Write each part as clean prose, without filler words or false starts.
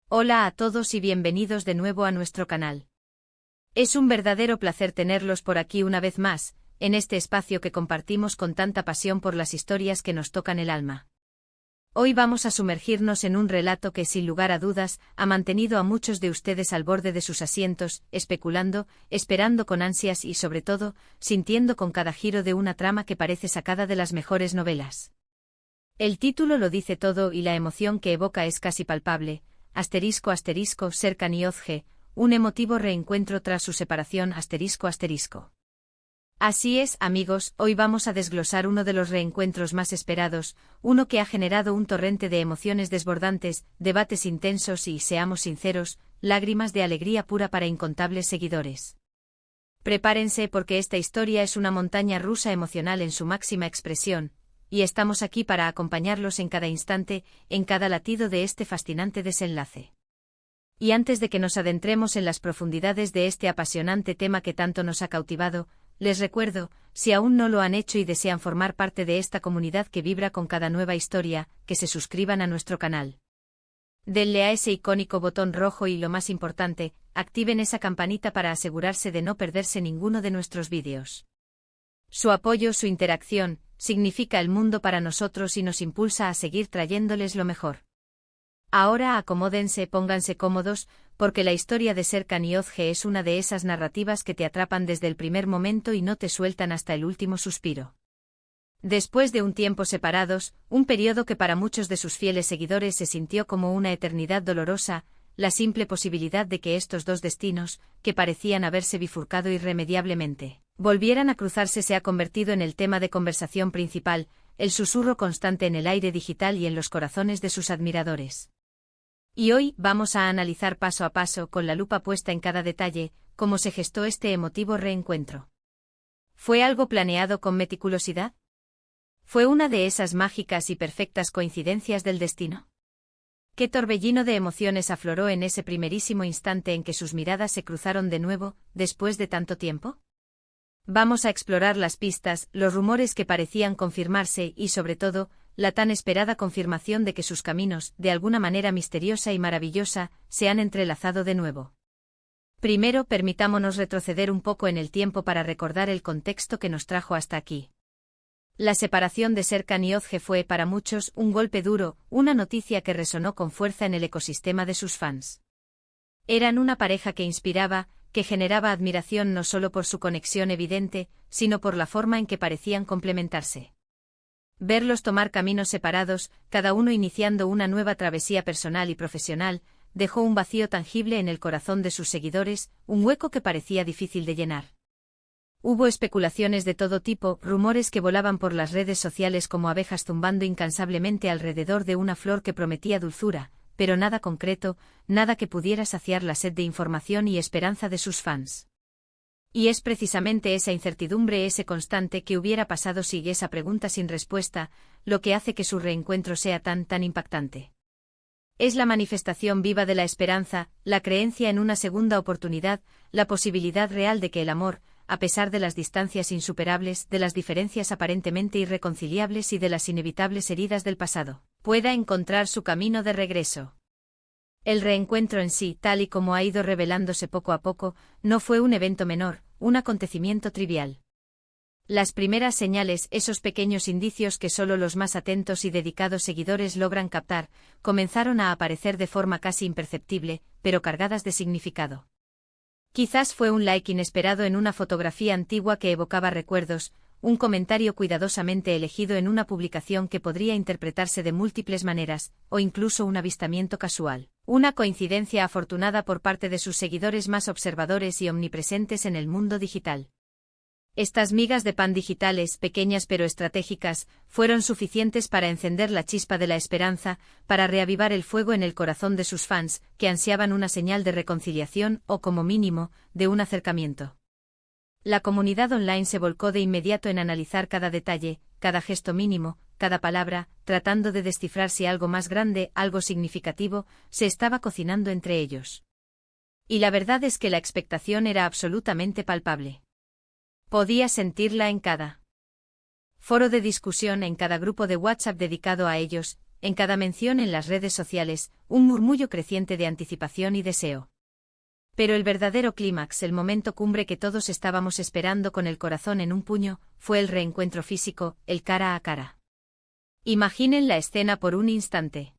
Hola a todos y bienvenidos de nuevo a nuestro canal. Es un verdadero placer tenerlos por aquí una vez más, en este espacio que compartimos con tanta pasión por las historias que nos tocan el alma. Hoy vamos a sumergirnos en un relato que, sin lugar a dudas, ha mantenido a muchos de ustedes al borde de sus asientos, especulando, esperando con ansias y, sobre todo, sintiendo con cada giro de una trama que parece sacada de las mejores novelas. El título lo dice todo y la emoción que evoca es casi palpable. Serkan y Özge, un emotivo reencuentro tras su separación. Así es, amigos, hoy vamos a desglosar uno de los reencuentros más esperados, uno que ha generado un torrente de emociones desbordantes, debates intensos y, seamos sinceros, lágrimas de alegría pura para incontables seguidores. Prepárense porque esta historia es una montaña rusa emocional en su máxima expresión, y estamos aquí para acompañarlos en cada instante, en cada latido de este fascinante desenlace. Y antes de que nos adentremos en las profundidades de este apasionante tema que tanto nos ha cautivado, les recuerdo, si aún no lo han hecho y desean formar parte de esta comunidad que vibra con cada nueva historia, que se suscriban a nuestro canal. Denle a ese icónico botón rojo y, lo más importante, activen esa campanita para asegurarse de no perderse ninguno de nuestros vídeos. Su apoyo, su interacción, significa el mundo para nosotros y nos impulsa a seguir trayéndoles lo mejor. Ahora acomódense, pónganse cómodos, porque la historia de Serkan y Özge es una de esas narrativas que te atrapan desde el primer momento y no te sueltan hasta el último suspiro. Después de un tiempo separados, un periodo que para muchos de sus fieles seguidores se sintió como una eternidad dolorosa, la simple posibilidad de que estos dos destinos, que parecían haberse bifurcado irremediablemente, volvieran a cruzarse se ha convertido en el tema de conversación principal, el susurro constante en el aire digital y en los corazones de sus admiradores. Y hoy vamos a analizar paso a paso, con la lupa puesta en cada detalle, cómo se gestó este emotivo reencuentro. ¿Fue algo planeado con meticulosidad? ¿Fue una de esas mágicas y perfectas coincidencias del destino? ¿Qué torbellino de emociones afloró en ese primerísimo instante en que sus miradas se cruzaron de nuevo, después de tanto tiempo? Vamos a explorar las pistas, los rumores que parecían confirmarse y, sobre todo, la tan esperada confirmación de que sus caminos, de alguna manera misteriosa y maravillosa, se han entrelazado de nuevo. Primero, permitámonos retroceder un poco en el tiempo para recordar el contexto que nos trajo hasta aquí. La separación de Serkan y Özge fue para muchos un golpe duro, una noticia que resonó con fuerza en el ecosistema de sus fans. Eran una pareja que inspiraba, que generaba admiración no solo por su conexión evidente, sino por la forma en que parecían complementarse. Verlos tomar caminos separados, cada uno iniciando una nueva travesía personal y profesional, dejó un vacío tangible en el corazón de sus seguidores, un hueco que parecía difícil de llenar. Hubo especulaciones de todo tipo, rumores que volaban por las redes sociales como abejas zumbando incansablemente alrededor de una flor que prometía dulzura, pero nada concreto, nada que pudiera saciar la sed de información y esperanza de sus fans. Y es precisamente esa incertidumbre, ese constante ¿qué hubiera pasado si, esa pregunta sin respuesta, lo que hace que su reencuentro sea tan impactante. Es la manifestación viva de la esperanza, la creencia en una segunda oportunidad, la posibilidad real de que el amor, a pesar de las distancias insuperables, de las diferencias aparentemente irreconciliables y de las inevitables heridas del pasado, pueda encontrar su camino de regreso. El reencuentro en sí, tal y como ha ido revelándose poco a poco, no fue un evento menor, un acontecimiento trivial. Las primeras señales, esos pequeños indicios que solo los más atentos y dedicados seguidores logran captar, comenzaron a aparecer de forma casi imperceptible, pero cargadas de significado. Quizás fue un like inesperado en una fotografía antigua que evocaba recuerdos, un comentario cuidadosamente elegido en una publicación que podría interpretarse de múltiples maneras, o incluso un avistamiento casual, una coincidencia afortunada por parte de sus seguidores más observadores y omnipresentes en el mundo digital. Estas migas de pan digitales, pequeñas pero estratégicas, fueron suficientes para encender la chispa de la esperanza, para reavivar el fuego en el corazón de sus fans, que ansiaban una señal de reconciliación o, como mínimo, de un acercamiento. La comunidad online se volcó de inmediato en analizar cada detalle, cada gesto mínimo, cada palabra, tratando de descifrar si algo más grande, algo significativo, se estaba cocinando entre ellos. Y la verdad es que la expectación era absolutamente palpable. Podía sentirla en cada foro de discusión, en cada grupo de WhatsApp dedicado a ellos, en cada mención en las redes sociales, un murmullo creciente de anticipación y deseo. Pero el verdadero clímax, el momento cumbre que todos estábamos esperando con el corazón en un puño, fue el reencuentro físico, el cara a cara. Imaginen la escena por un instante.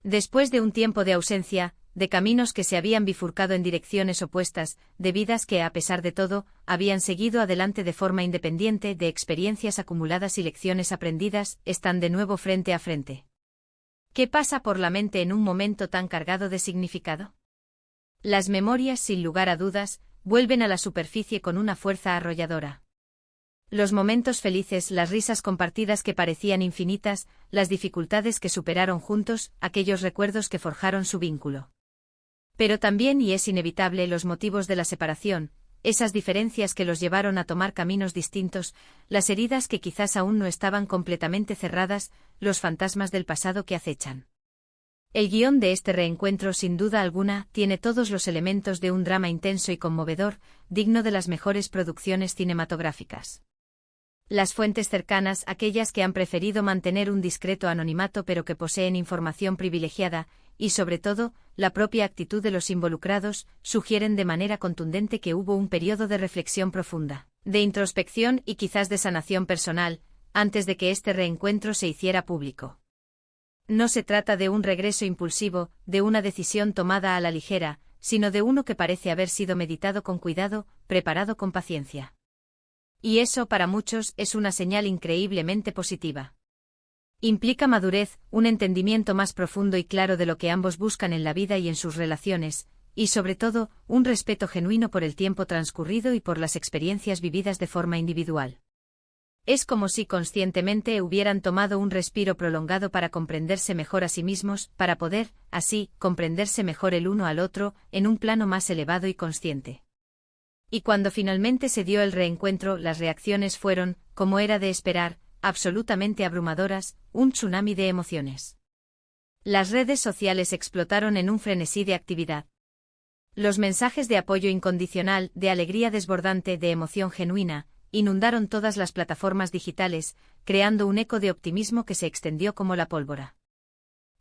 Después de un tiempo de ausencia, de caminos que se habían bifurcado en direcciones opuestas, de vidas que, a pesar de todo, habían seguido adelante de forma independiente, de experiencias acumuladas y lecciones aprendidas, están de nuevo frente a frente. ¿Qué pasa por la mente en un momento tan cargado de significado? Las memorias, sin lugar a dudas, vuelven a la superficie con una fuerza arrolladora. Los momentos felices, las risas compartidas que parecían infinitas, las dificultades que superaron juntos, aquellos recuerdos que forjaron su vínculo. Pero también, y es inevitable, los motivos de la separación, esas diferencias que los llevaron a tomar caminos distintos, las heridas que quizás aún no estaban completamente cerradas, los fantasmas del pasado que acechan. El guión de este reencuentro, sin duda alguna, tiene todos los elementos de un drama intenso y conmovedor, digno de las mejores producciones cinematográficas. Las fuentes cercanas, aquellas que han preferido mantener un discreto anonimato pero que poseen información privilegiada, y sobre todo, la propia actitud de los involucrados, sugieren de manera contundente que hubo un periodo de reflexión profunda, de introspección y quizás de sanación personal, antes de que este reencuentro se hiciera público. No se trata de un regreso impulsivo, de una decisión tomada a la ligera, sino de uno que parece haber sido meditado con cuidado, preparado con paciencia. Y eso, para muchos, es una señal increíblemente positiva. Implica madurez, un entendimiento más profundo y claro de lo que ambos buscan en la vida y en sus relaciones, y sobre todo, un respeto genuino por el tiempo transcurrido y por las experiencias vividas de forma individual. Es como si conscientemente hubieran tomado un respiro prolongado para comprenderse mejor a sí mismos, para poder, así, comprenderse mejor el uno al otro, en un plano más elevado y consciente. Y cuando finalmente se dio el reencuentro, las reacciones fueron, como era de esperar, absolutamente abrumadoras, un tsunami de emociones. Las redes sociales explotaron en un frenesí de actividad. Los mensajes de apoyo incondicional, de alegría desbordante, de emoción genuina, inundaron todas las plataformas digitales, creando un eco de optimismo que se extendió como la pólvora.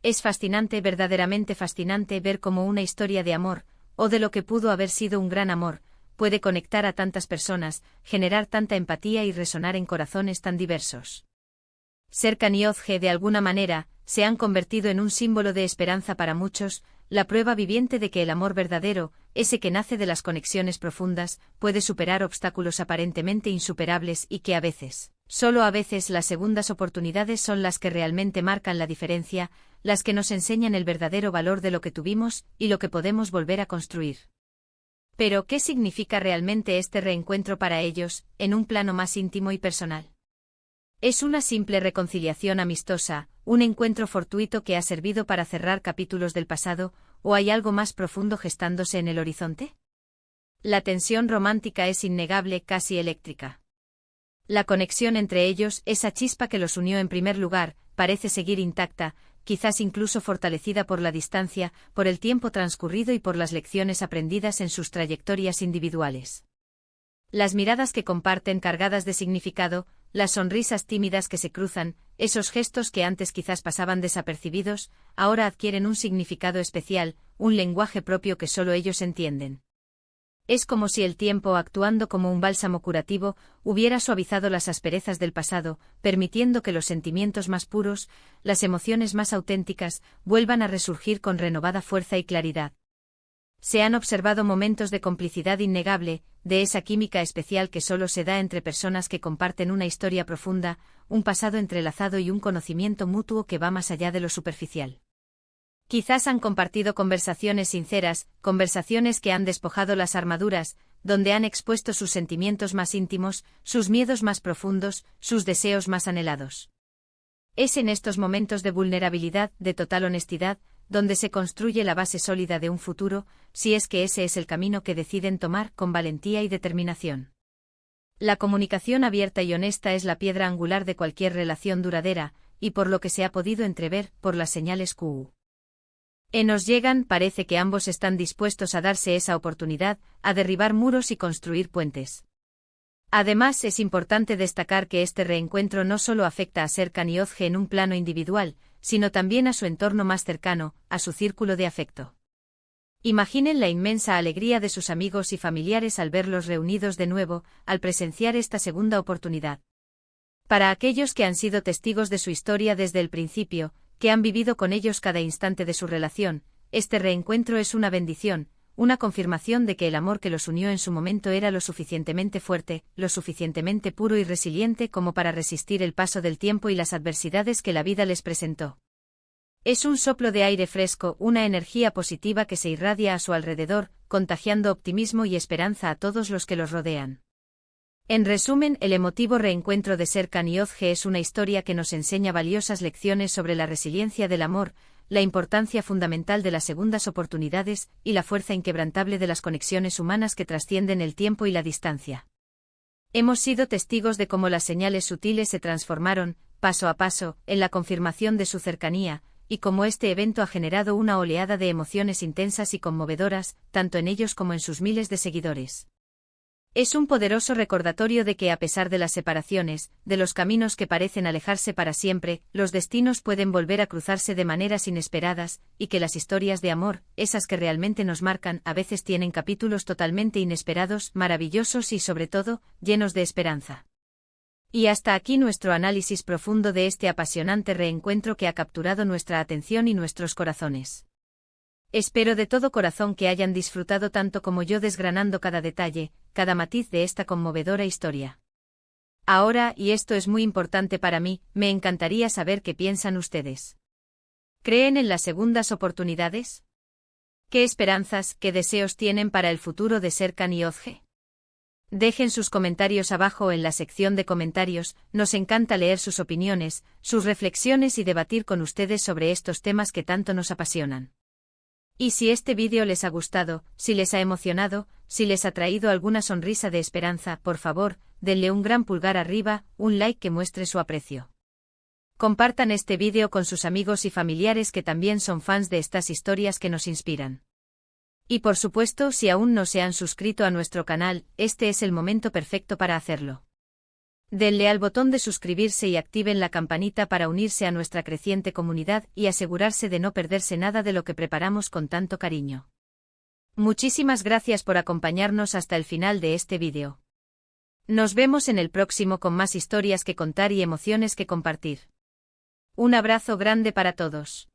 Es fascinante, verdaderamente fascinante, ver cómo una historia de amor, o de lo que pudo haber sido un gran amor, puede conectar a tantas personas, generar tanta empatía y resonar en corazones tan diversos. Serkan y Ozge, de alguna manera, se han convertido en un símbolo de esperanza para muchos, la prueba viviente de que el amor verdadero, ese que nace de las conexiones profundas, puede superar obstáculos aparentemente insuperables y que a veces, solo a veces, las segundas oportunidades son las que realmente marcan la diferencia, las que nos enseñan el verdadero valor de lo que tuvimos y lo que podemos volver a construir. Pero, ¿qué significa realmente este reencuentro para ellos, en un plano más íntimo y personal? ¿Es una simple reconciliación amistosa, un encuentro fortuito que ha servido para cerrar capítulos del pasado, o hay algo más profundo gestándose en el horizonte? La tensión romántica es innegable, casi eléctrica. La conexión entre ellos, esa chispa que los unió en primer lugar, parece seguir intacta, quizás incluso fortalecida por la distancia, por el tiempo transcurrido y por las lecciones aprendidas en sus trayectorias individuales. Las miradas que comparten cargadas de significado, las sonrisas tímidas que se cruzan, esos gestos que antes quizás pasaban desapercibidos, ahora adquieren un significado especial, un lenguaje propio que solo ellos entienden. Es como si el tiempo, actuando como un bálsamo curativo, hubiera suavizado las asperezas del pasado, permitiendo que los sentimientos más puros, las emociones más auténticas, vuelvan a resurgir con renovada fuerza y claridad. Se han observado momentos de complicidad innegable, de esa química especial que solo se da entre personas que comparten una historia profunda, un pasado entrelazado y un conocimiento mutuo que va más allá de lo superficial. Quizás han compartido conversaciones sinceras, conversaciones que han despojado las armaduras, donde han expuesto sus sentimientos más íntimos, sus miedos más profundos, sus deseos más anhelados. Es en estos momentos de vulnerabilidad, de total honestidad, donde se construye la base sólida de un futuro, si es que ese es el camino que deciden tomar con valentía y determinación. La comunicación abierta y honesta es la piedra angular de cualquier relación duradera, y por lo que se ha podido entrever, por las señales que nos llegan, parece que ambos están dispuestos a darse esa oportunidad, a derribar muros y construir puentes. Además, es importante destacar que este reencuentro no solo afecta a Serkan y Ozge en un plano individual, sino también a su entorno más cercano, a su círculo de afecto. Imaginen la inmensa alegría de sus amigos y familiares al verlos reunidos de nuevo, al presenciar esta segunda oportunidad. Para aquellos que han sido testigos de su historia desde el principio, que han vivido con ellos cada instante de su relación, este reencuentro es una bendición, una confirmación de que el amor que los unió en su momento era lo suficientemente fuerte, lo suficientemente puro y resiliente como para resistir el paso del tiempo y las adversidades que la vida les presentó. Es un soplo de aire fresco, una energía positiva que se irradia a su alrededor, contagiando optimismo y esperanza a todos los que los rodean. En resumen, el emotivo reencuentro de Serkan y Özge es una historia que nos enseña valiosas lecciones sobre la resiliencia del amor, la importancia fundamental de las segundas oportunidades y la fuerza inquebrantable de las conexiones humanas que trascienden el tiempo y la distancia. Hemos sido testigos de cómo las señales sutiles se transformaron, paso a paso, en la confirmación de su cercanía, y cómo este evento ha generado una oleada de emociones intensas y conmovedoras, tanto en ellos como en sus miles de seguidores. Es un poderoso recordatorio de que a pesar de las separaciones, de los caminos que parecen alejarse para siempre, los destinos pueden volver a cruzarse de maneras inesperadas, y que las historias de amor, esas que realmente nos marcan, a veces tienen capítulos totalmente inesperados, maravillosos y sobre todo, llenos de esperanza. Y hasta aquí nuestro análisis profundo de este apasionante reencuentro que ha capturado nuestra atención y nuestros corazones. Espero de todo corazón que hayan disfrutado tanto como yo desgranando cada detalle, cada matiz de esta conmovedora historia. Ahora, y esto es muy importante para mí, me encantaría saber qué piensan ustedes. ¿Creen en las segundas oportunidades? ¿Qué esperanzas, qué deseos tienen para el futuro de Serkan y Özge? Dejen sus comentarios abajo en la sección de comentarios, nos encanta leer sus opiniones, sus reflexiones y debatir con ustedes sobre estos temas que tanto nos apasionan. Y si este vídeo les ha gustado, si les ha emocionado, si les ha traído alguna sonrisa de esperanza, por favor, denle un gran pulgar arriba, un like que muestre su aprecio. Compartan este vídeo con sus amigos y familiares que también son fans de estas historias que nos inspiran. Y por supuesto, si aún no se han suscrito a nuestro canal, este es el momento perfecto para hacerlo. Denle al botón de suscribirse y activen la campanita para unirse a nuestra creciente comunidad y asegurarse de no perderse nada de lo que preparamos con tanto cariño. Muchísimas gracias por acompañarnos hasta el final de este vídeo. Nos vemos en el próximo con más historias que contar y emociones que compartir. Un abrazo grande para todos.